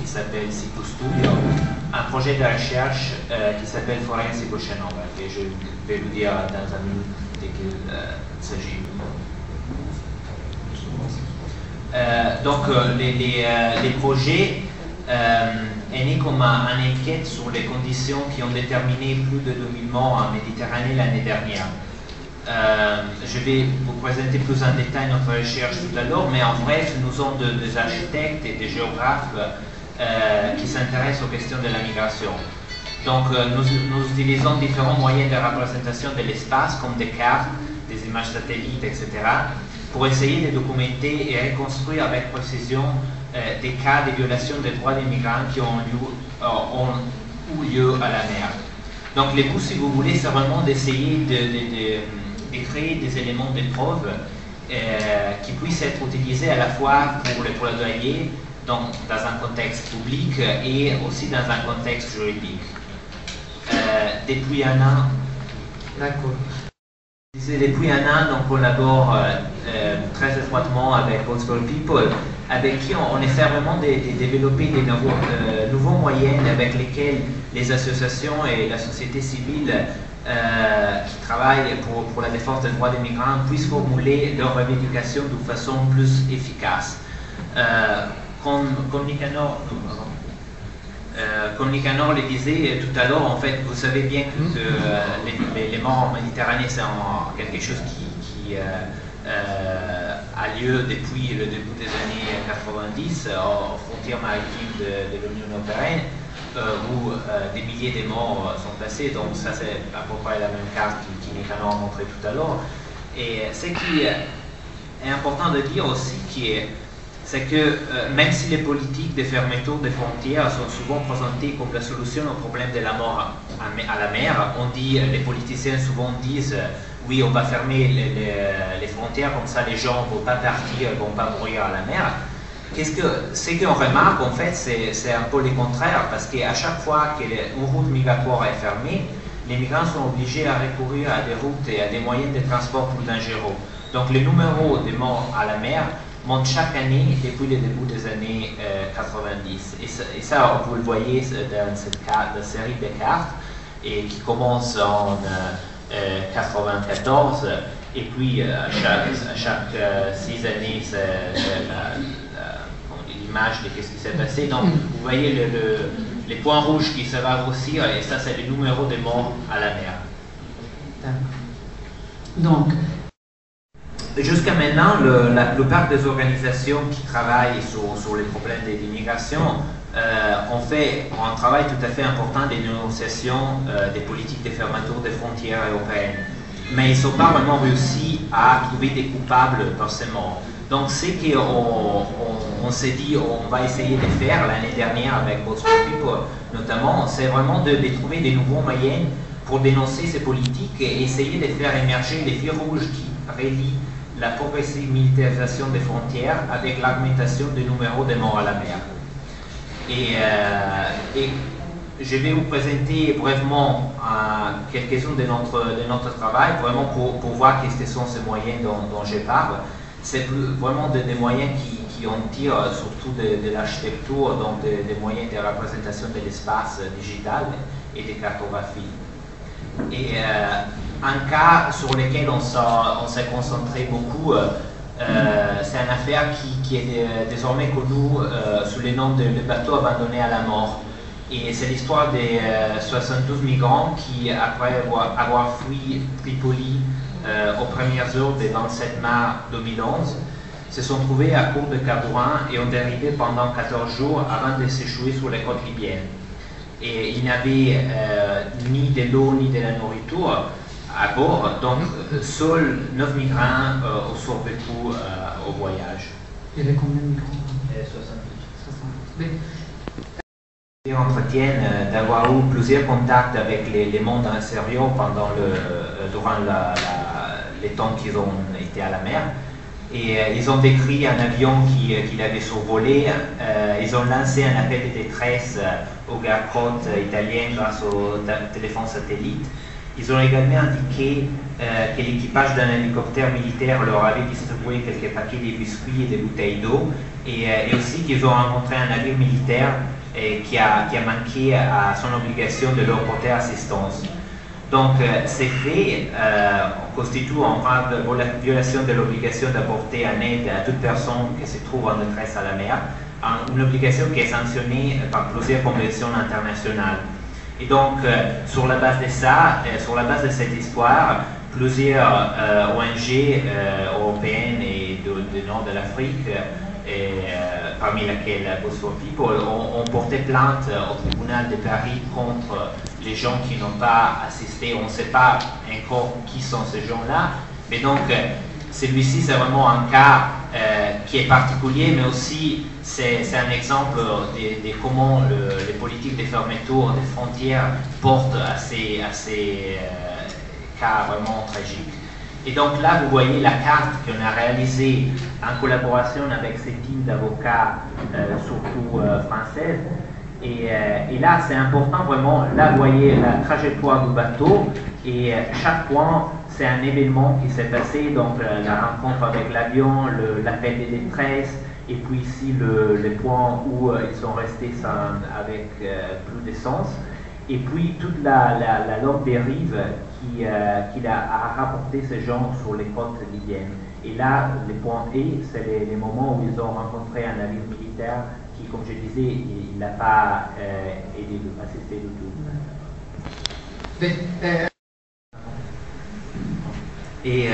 qui s'appelle Cytostudio, un projet de recherche qui s'appelle Forensic Oceanography, et je vais vous dire dans un minute de qu'il s'agit. Donc les projets est né comme une enquête sur les conditions qui ont déterminé plus de 2000 morts en Méditerranée l'année dernière. Je vais vous présenter plus en détail notre recherche tout à l'heure, mais en bref, nous sommes des architectes et des géographes qui s'intéressent aux questions de la migration. Donc nous utilisons différents moyens de représentation de l'espace, comme des cartes, des images satellites, etc., pour essayer de documenter et reconstruire avec précision des cas de violation des droits des migrants qui ont eu lieu à la mer. Donc le but, si vous voulez, c'est vraiment d'essayer de créer des éléments de preuve qui puissent être utilisés à la fois pour les plaidoyers dans un contexte public et aussi dans un contexte juridique. Depuis un an, depuis un an, on collabore très étroitement avec Votes for People, avec qui on essaie vraiment de développer des nouveaux moyens avec lesquels les associations et la société civile qui travaillent pour la défense des droits des migrants puissent formuler leurs revendications de façon plus efficace. Comme Nicanor le disait tout à l'heure, en fait, vous savez bien que les morts en Méditerranée, c'est quelque chose qui a lieu depuis le début des années 90 aux frontières maritimes de l'Union européenne, où des milliers de morts sont passés. Donc ça, c'est à peu près la même carte qui Nicanor a montré tout à l'heure. Et ce qui est important de dire aussi, c'est que même si les politiques de fermeture des frontières sont souvent présentées comme la solution au problème de la mort à la mer, les politiciens souvent disent oui, on va fermer les frontières, comme ça les gens ne vont pas partir, ne vont pas mourir à la mer. Ce qu'on remarque, en fait, c'est un peu le contraire, parce qu'à chaque fois qu'une route migratoire est fermée, les migrants sont obligés à recourir à des routes et à des moyens de transport plus dangereux. Donc le numéro de morts à la mer monte chaque année depuis le début des années 90. Et ça, vous le voyez dans cette série de cartes, et qui commence en 94, et puis à chaque 6 années, c'est l'image de ce qui s'est passé. Donc, vous voyez les points rouges qui se va grossir, et ça, c'est le numéro de morts à la mer. Donc, jusqu'à maintenant, la plupart des organisations qui travaillent sur les problèmes de l'immigration ont fait un travail tout à fait important de dénonciation des politiques de fermeture des frontières européennes. Mais ils n'ont pas vraiment réussi à trouver des coupables par ces morts. Donc, ce qu'on s'est dit, on va essayer de faire l'année dernière avec Votes for People, notamment, c'est vraiment de trouver des nouveaux moyens pour dénoncer ces politiques et essayer de faire émerger les fils rouges qui relient la progressive militarisation des frontières avec l'augmentation du numéro de morts à la mer. Et je vais vous présenter brièvement quelques-uns de notre travail, vraiment pour voir quels sont ces moyens dont je parle. C'est vraiment des moyens qui en tirent surtout de l'architecture, donc des moyens de représentation de l'espace digital et de cartographie. Et un cas sur lequel on s'est concentré beaucoup, c'est une affaire qui est désormais connue sous le nom de le bateau abandonné à la mort. Et c'est l'histoire des 72 migrants qui, après avoir fui Tripoli aux premières heures du 27 mars 2011, se sont trouvés à court de carburant et ont dérivé pendant 14 jours avant de s'échouer sur les côtes libyennes. Et il n'y avait ni de l'eau ni de la nourriture à bord, donc seuls 9 migrants ont survécu au voyage. Il y avait combien de migrants? 72. Ils entretiennent d'avoir eu plusieurs contacts avec les mondes inférieurs durant les temps qu'ils ont été à la mer. Et ils ont décrit un avion qu'il avait survolé. Ils ont lancé un appel de détresse aux gardes-côtes italiens grâce au téléphone satellite. Ils ont également indiqué que l'équipage d'un hélicoptère militaire leur avait distribué quelques paquets de biscuits et des bouteilles d'eau, et aussi qu'ils ont rencontré un navire militaire qui a manqué à son obligation de leur porter assistance. Donc, ces faits constituent en grave violation de l'obligation d'apporter en aide à toute personne qui se trouve en détresse à la mer, une obligation qui est sanctionnée par plusieurs conventions internationales. Et donc, sur la base de ça, sur la base de cette histoire, plusieurs ONG européennes et du nord de l'Afrique, parmi lesquelles Bosphore People, ont porté plainte au tribunal de Paris contre les gens qui n'ont pas assisté. On ne sait pas encore qui sont ces gens-là, mais donc celui-ci c'est vraiment un cas qui est particulier, mais aussi c'est un exemple de comment les politiques de fermeture des frontières portent à ces cas vraiment tragiques. Et donc là, vous voyez la carte qu'on a réalisée en collaboration avec ces teams d'avocats, surtout françaises. Et là, c'est important vraiment. Là, vous voyez la trajectoire du bateau. Et chaque point, c'est un événement qui s'est passé. Donc, la rencontre avec l'avion, l'appel de détresse. Et puis ici, le point où ils sont restés avec plus d'essence. Et puis, toute la longue dérive qui a rapporté ces gens sur les côtes libyennes. Et là, le point E, c'est les moments où ils ont rencontré un navire militaire qui, comme je disais, il n'a pas assisté du tout. Et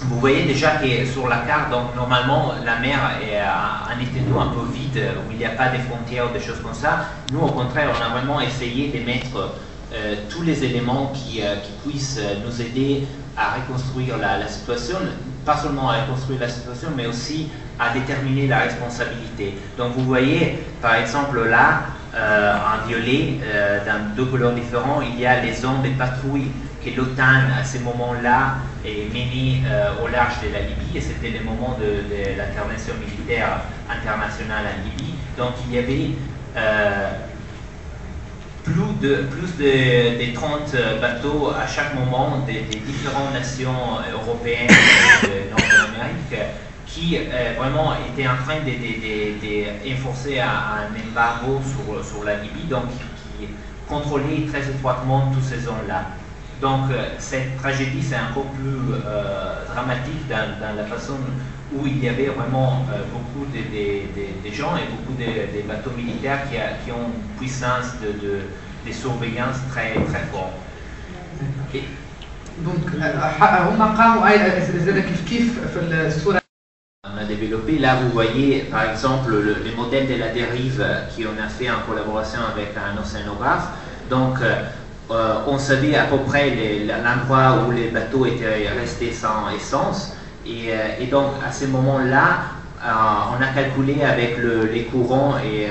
vous voyez déjà que sur la carte, donc normalement la mer est en état d'eau un peu vide, où il n'y a pas de frontières, des choses comme ça. Nous, au contraire, on a vraiment essayé de mettre tous les éléments qui puissent nous aider à reconstruire la situation, pas seulement à reconstruire la situation, mais aussi à déterminer la responsabilité. Donc vous voyez, par exemple là, en violet, dans deux couleurs différentes, il y a les zones de patrouille que l'OTAN, à ce moment-là, est menée au large de la Libye, et c'était le moment de l'intervention militaire internationale en Libye. Donc il y avait plus de 30 bateaux à chaque moment des différentes nations européennes et de Nord de l'Amérique qui vraiment étaient en train d'enforcer un embargo sur la Libye, donc qui contrôlait très étroitement toutes ces zones-là. Donc cette tragédie, c'est encore plus dramatique dans la façon où il y avait vraiment beaucoup de gens et beaucoup de bateaux militaires qui ont une puissance de surveillance très très forte. Donc, هم قاموا زي كيف في الصورة. On a développé, là vous voyez par exemple le modèle de la dérive qu'on a fait en collaboration avec un océanographe. Donc on savait à peu près l'endroit où les bateaux étaient restés sans essence. Et donc à ce moment-là, on a calculé avec les courants et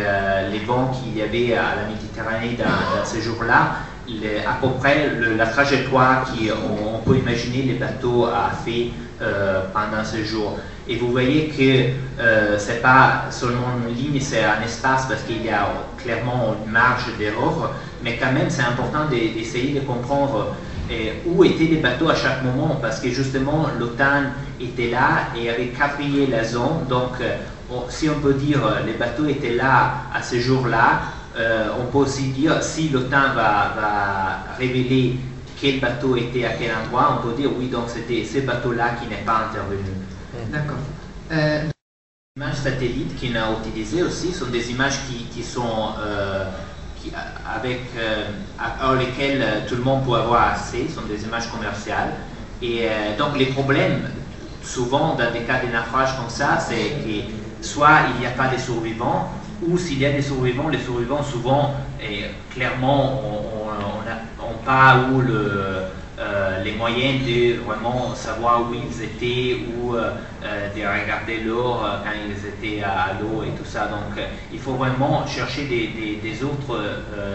les vents qu'il y avait à la Méditerranée dans ce jour-là, à peu près la trajectoire qu'on peut imaginer les bateaux a fait pendant ce jour. Et vous voyez que ce n'est pas seulement une ligne, c'est un espace parce qu'il y a clairement une marge d'erreur, mais quand même c'est important d'essayer de comprendre où étaient les bateaux à chaque moment, parce que justement l'OTAN était là et avait quadrillé la zone. Donc si on peut dire les bateaux étaient là à ce jour-là, on peut aussi dire si l'OTAN va révéler quel bateau était à quel endroit, on peut dire oui, donc c'était ce bateau-là qui n'est pas intervenu. D'accord. Les images satellites qu'on a utilisées aussi sont des images qui sont avec lesquelles tout le monde peut avoir accès, sont des images commerciales. Et donc les problèmes, souvent dans des cas de naufrage comme ça, c'est que soit il n'y a pas de survivants, ou s'il y a des survivants, les survivants souvent, clairement, on pas où les moyens de vraiment savoir où ils étaient ou de regarder l'eau quand ils étaient à l'eau et tout ça. Donc il faut vraiment chercher des autres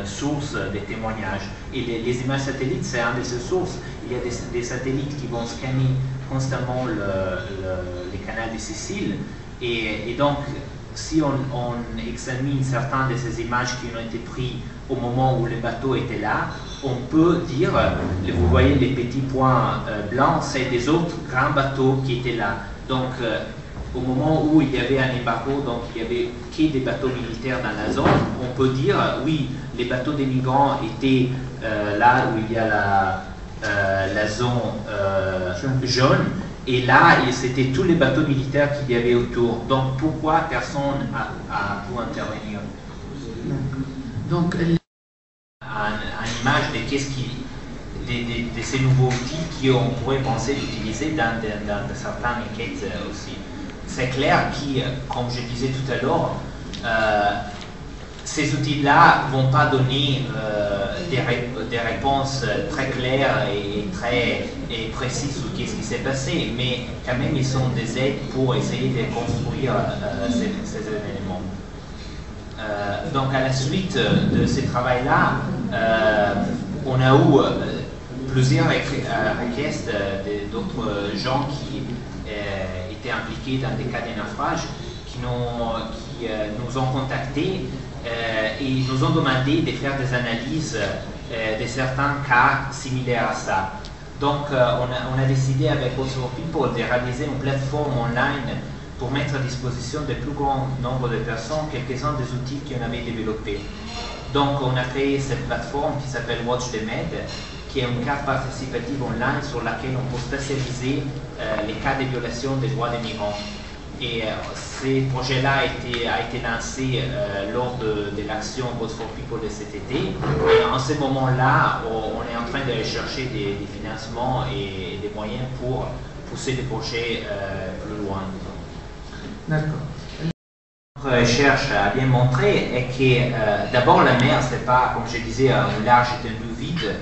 sources de témoignages. Et les images satellites, c'est une de ces sources. Il y a des satellites qui vont scanner constamment les canaux de Sicile. Et donc, si on examine certaines de ces images qui ont été prises au moment où le bateau était là, on peut dire, vous voyez les petits points blancs, c'est des autres grands bateaux qui étaient là. Donc, au moment où il y avait un embargo, donc il y avait que des bateaux militaires dans la zone, on peut dire, oui, les bateaux des migrants étaient là où il y a la zone jaune, et là, c'était tous les bateaux militaires qu'il y avait autour. Donc, pourquoi personne a pu intervenir? Donc, Une image de ces nouveaux outils qu'on pourrait penser d'utiliser dans certaines enquêtes aussi. C'est clair que, comme je disais tout à l'heure, ces outils-là ne vont pas donner des réponses très claires et très précises sur ce qui s'est passé, mais quand même ils sont des aides pour essayer de construire ces événements. Donc à la suite de ce travail-là, on a eu plusieurs requêtes d'autres gens qui étaient impliqués dans des cas de naufrage qui nous ont contactés et nous ont demandé de faire des analyses de certains cas similaires à ça. Donc on a décidé avec Boats for People de réaliser une plateforme online pour mettre à disposition de plus grand nombre de personnes quelques-uns des outils qu'on avait développés. Donc on a créé cette plateforme qui s'appelle Watch the Med, qui est une carte participative online sur laquelle on peut spécialiser les cas de violation des droits des migrants. Et ce projet-là a été lancé lors de l'action Boats for People de cet été. Et en ce moment-là, on est en train de rechercher des financements et des moyens pour pousser le projet plus loin. d'accord. Notre recherche a bien montré est que d'abord la mer, ce n'est pas, comme je disais, un large étendue vide.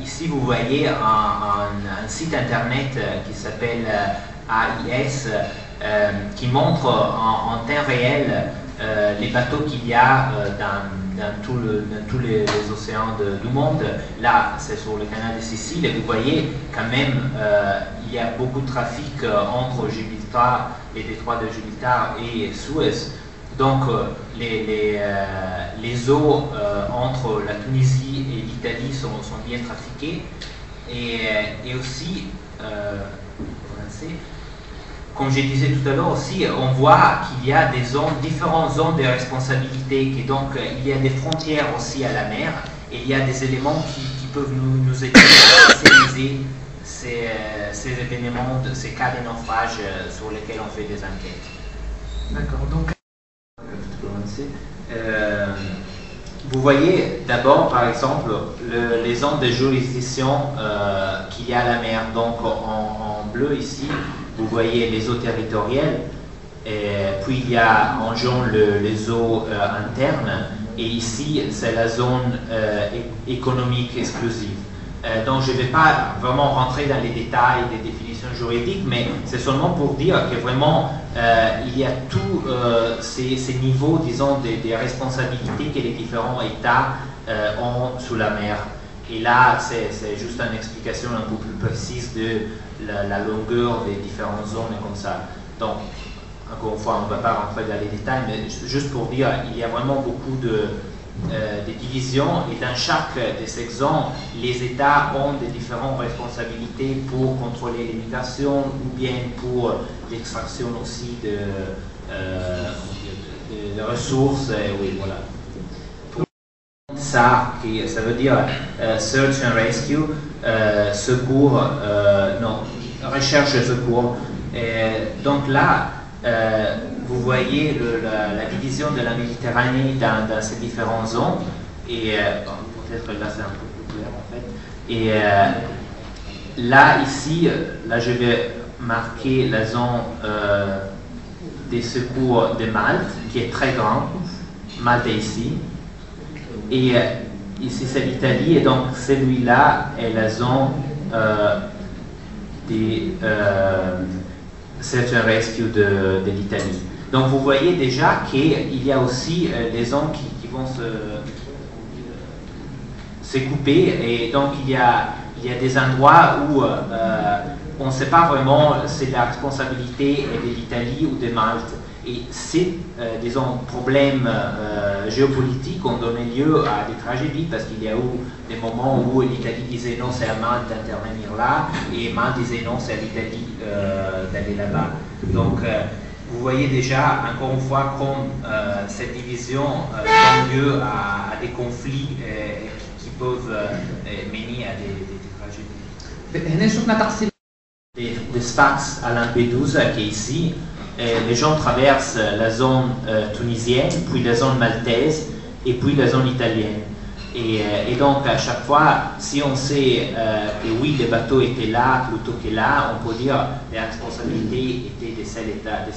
Ici, vous voyez un site internet qui s'appelle AIS, qui montre en temps réel les bateaux qu'il y a dans tous les océans du monde. Là, c'est sur le canal de Sicile, et vous voyez quand même il y a beaucoup de trafic entre Gibraltar, les détroits de Gibraltar et Suez. Donc les eaux entre la Tunisie et l'Italie sont bien trafiquées, et aussi comme je disais tout à l'heure aussi, on voit qu'il y a différentes zones de responsabilité, que donc il y a des frontières aussi à la mer, et il y a des éléments qui peuvent nous aider à spécialiser ces événements, ces cas de naufrage sur lesquels on fait des enquêtes. D'accord, donc vous voyez d'abord, par exemple, les zones de juridiction qu'il y a à la mer. Donc en bleu ici, vous voyez les eaux territoriales, et puis il y a en jaune les eaux internes, et ici c'est la zone économique exclusive. Donc je ne vais pas vraiment rentrer dans les détails des définitions juridiques, mais c'est seulement pour dire que vraiment il y a tous ces niveaux, disons, des responsabilités que les différents États ont sous la mer. Et là, c'est juste une explication un peu plus précise de la longueur des différentes zones et comme ça. Donc, encore une fois, on ne va pas rentrer dans les détails, mais juste pour dire, il y a vraiment beaucoup de divisions, et dans chaque de ces zones, les États ont des différentes responsabilités pour contrôler l'immigration ou bien pour l'extraction aussi de ressources. Oui, voilà. Ça veut dire Search and Rescue, secours, non, recherche et secours. Donc là, vous voyez la division de la Méditerranée dans ces différentes zones, et peut-être là c'est un peu plus clair en fait. Et là, ici, là je vais marquer la zone des secours de Malte, qui est très grande. Malte est ici. Et ici c'est l'Italie, et donc celui-là est la zone des Search and Rescue de l'Italie. Donc vous voyez déjà qu'il y a aussi des zones qui vont se couper, et donc il y a des endroits où on ne sait pas vraiment si la responsabilité est de l'Italie ou de Malte. Et ces, disons, problèmes géopolitiques ont donné lieu à des tragédies parce qu'il y a eu des moments où l'Italie disait non, c'est à Malte d'intervenir là, et Malte disait non, c'est à l'Italie d'aller là-bas. Donc, vous voyez déjà, encore une fois, comme cette division donne lieu à des conflits qui peuvent mener à des tragédies. هنا شفنا تقسيم De Sfax à Lampedusa, qui est ici, les gens traversent la zone tunisienne, puis la zone maltaise, et puis la zone italienne. Et donc, à chaque fois, si on sait que oui, les bateaux étaient là plutôt que là, on peut dire que les responsabilités étaient de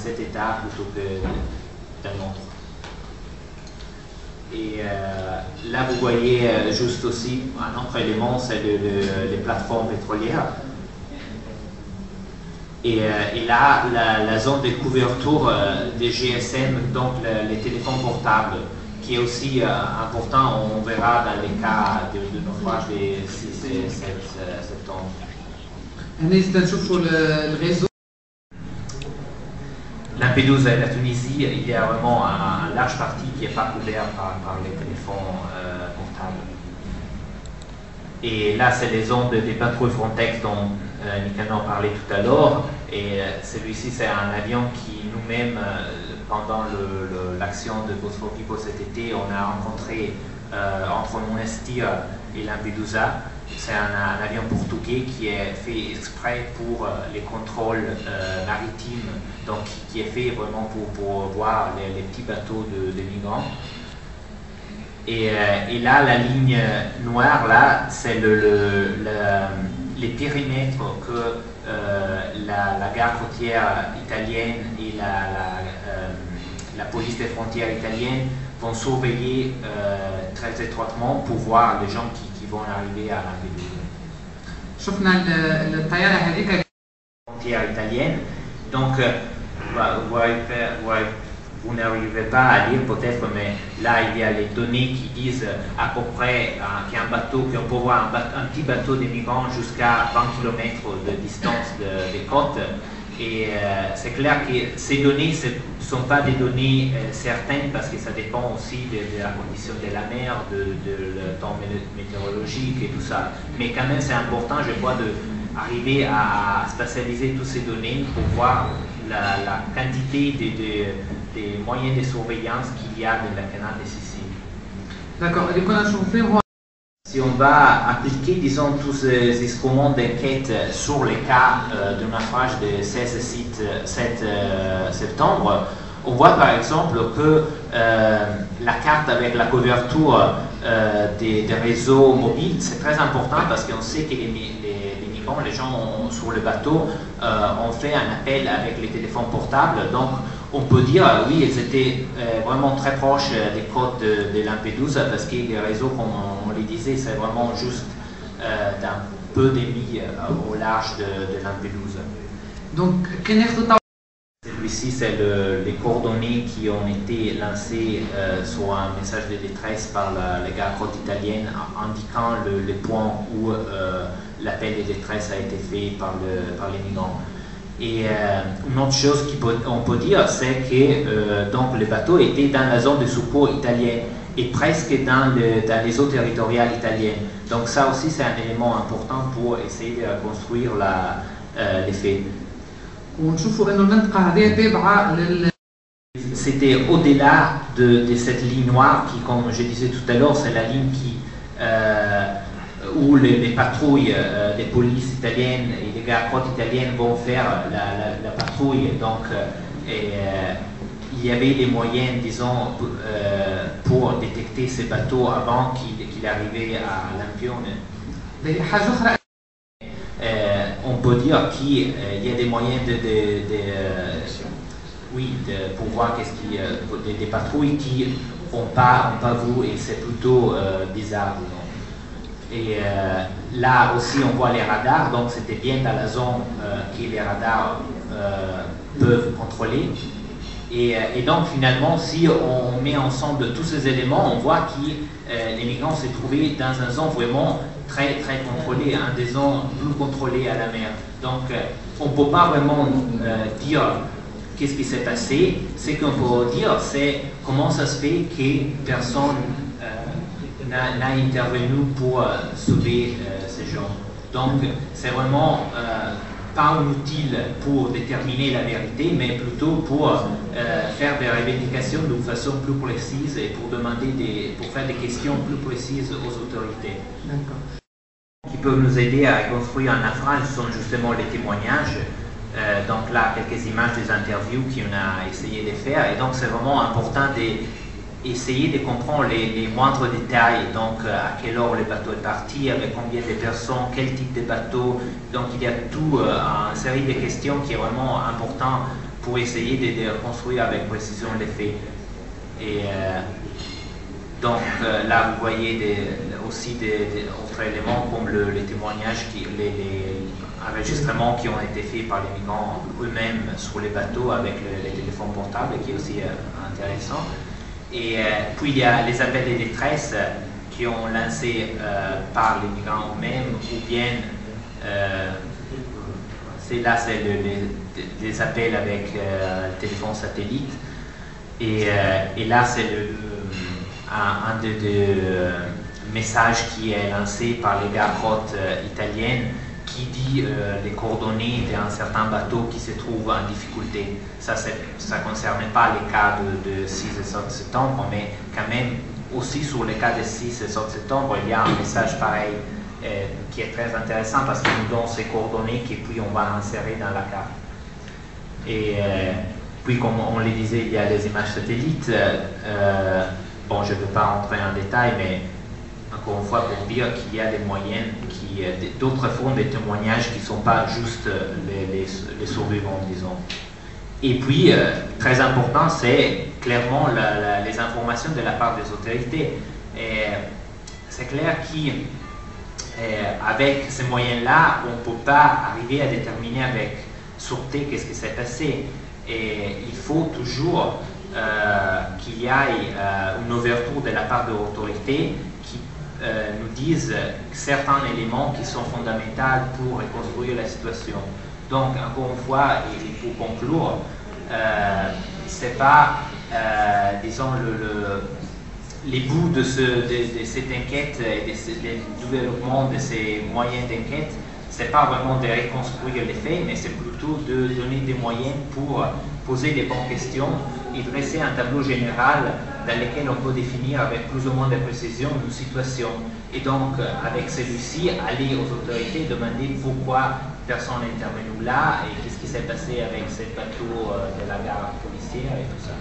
cet État plutôt que d'un autre. Et là, vous voyez juste aussi un autre élément, c'est les plateformes pétrolières. Et là, la zone de couverture des GSM, donc les téléphones portables, qui est aussi important, on verra dans les cas de naufrage des 6 et 7 septembre. هنا إذا نشوفوا الريزو Lampedusa et la Tunisie, il y a vraiment un large partie qui n'est pas couvert par les téléphones portables. Et là, c'est les zones des patrouilles Frontex dont Nicanor parlait tout à l'heure. Et celui-ci, c'est un avion qui nous-mêmes, pendant l'action de Bosphore People cet été, on a rencontré entre Monastir et Lampedusa. C'est un avion portugais qui est fait exprès pour les contrôles maritimes, donc qui est fait vraiment pour voir les petits bateaux de migrants. Et là, la ligne noire, là, c'est les périmètres que la gare côtière italienne et la police des frontières italienne vont surveiller très étroitement pour voir les gens qui vont arriver à Lampedusa. شفنا الطيارة هذيك Frontière italienne. Donc, vous n'arrivez pas à lire peut-être, mais là il y a les données qui disent à peu près qu'il y a un bateau, qu'on peut voir un petit bateau des migrants jusqu'à 20 km de distance des côtes. Et c'est clair que ces données ne sont pas des données certaines parce que ça dépend aussi de la condition de la mer, de le temps météorologique et tout ça. Mais quand même c'est important, je crois, d'arriver à spatialiser toutes ces données pour voir la quantité des moyens de surveillance qu'il y a dans le canal de Sicile. D'accord, اللي كنا نشوفوا فيه هو Si on va appliquer, disons, tous ces instruments d'enquête sur les cas de naufrage de 16 et 7 septembre, on voit par exemple que la carte avec la couverture des réseaux mobiles, c'est très important parce qu'on sait que les migrants, les gens sur le bateau, ont fait un appel avec les téléphones portables. Donc, on peut dire, oui, ils étaient vraiment très proches des côtes de Lampedusa parce que les réseaux, comme on les disait, c'est vraiment juste d'un peu de milles au large de Lampedusa. Donc كان ياخذوا Celui-ci, c'est les coordonnées qui ont été lancées sur un message de détresse par les gardes-côtes italiennes indiquant le point où l'appel de détresse a été fait par les migrants. Et une autre chose qu'on peut dire, c'est que donc, le bateau était dans la zone de secours italienne et presque dans les eaux territoriales italiennes. Donc ça aussi, c'est un élément important pour essayer de reconstruire les faits. ونشوفوا انه المنطقة هذه تابعة C'était au-delà de cette ligne noire qui, comme je disais tout à l'heure, c'est la ligne où les patrouilles des polices italiennes et des gardes-côtes italiennes vont faire la patrouille. Donc, il y avait des moyens, disons, pour détecter ces bateaux avant qu'il arrivait à Lampione. حاجة أخرى On peut dire qu'il y a des moyens pour voir des patrouilles qui n'ont pas vu et c'est plutôt bizarre. Et là aussi on voit les radars, donc c'était bien dans la zone que les radars peuvent contrôler. Et donc finalement, si on met ensemble tous ces éléments, on voit que les migrants se trouvaient dans une zone vraiment très contrôlée, des zones plus contrôlées à la mer. Donc on ne peut pas vraiment dire qu'est-ce qui s'est passé. Ce qu'on peut dire, c'est comment ça se fait que personne n'a intervenu pour sauver ces gens. Donc, c'est vraiment pas un outil pour déterminer la vérité, mais plutôt pour faire des revendications d'une façon plus précise et pour pour faire des questions plus précises aux autorités. Qui peuvent nous aider à reconstruire un naufrage sont justement les témoignages. Donc là, quelques images des interviews qu'on a essayé de faire. Et donc, c'est vraiment important d'essayer de comprendre les moindres détails. Donc, à quelle heure le bateau est parti, avec combien de personnes, quel type de bateau. Donc, il y a tout une série de questions qui est vraiment important pour essayer de reconstruire avec précision les faits. Et donc, là, vous voyez aussi d'autres éléments comme les témoignages, les enregistrements qui ont été faits par les migrants eux-mêmes sur les bateaux avec les téléphones portables, qui est aussi intéressant. Et puis il y a les appels de détresse qui ont lancés par les migrants eux-mêmes, ou bien c'est les appels avec téléphone satellite. Et là, c'est un des messages qui est lancé par les gardes-côtes italiennes, qui dit les coordonnées d'un certain bateau qui se trouve en difficulté. Ça ne concernait pas les cas de 6 et 7 septembre, mais quand même, aussi sur les cas de 6 et 7 septembre, il y a un message pareil qui est très intéressant parce qu'il nous donne ces coordonnées et puis on va insérer dans la carte. Et puis, comme on le disait, il y a les images satellites. Bon, je ne vais pas entrer en détail, mais encore une fois, pour dire qu'il y a des moyens, d'autres formes de témoignages qui ne sont pas juste les survivants, disons. Et puis, très important, c'est clairement les informations de la part des autorités. C'est clair qu'avec ces moyens-là, on ne peut pas arriver à déterminer avec sûreté qu'est-ce qui s'est passé. Et il faut toujours qu'il y ait une ouverture de la part de l'autorité qui nous disent certains éléments qui sont fondamentaux pour reconstruire la situation. Donc, encore une fois, et pour conclure, c'est pas, disons, les bouts de cette enquête et du développement de ces moyens d'enquête, c'est pas vraiment de reconstruire les faits, mais c'est plutôt de donner des moyens pour poser des bonnes questions et dresser un tableau général dans lequel on peut définir avec plus ou moins de précision une situation. Et donc, avec celui-ci, aller aux autorités demander pourquoi personne n'est intervenu là et qu'est-ce qui s'est passé avec ce bateau de la gare policière et tout ça.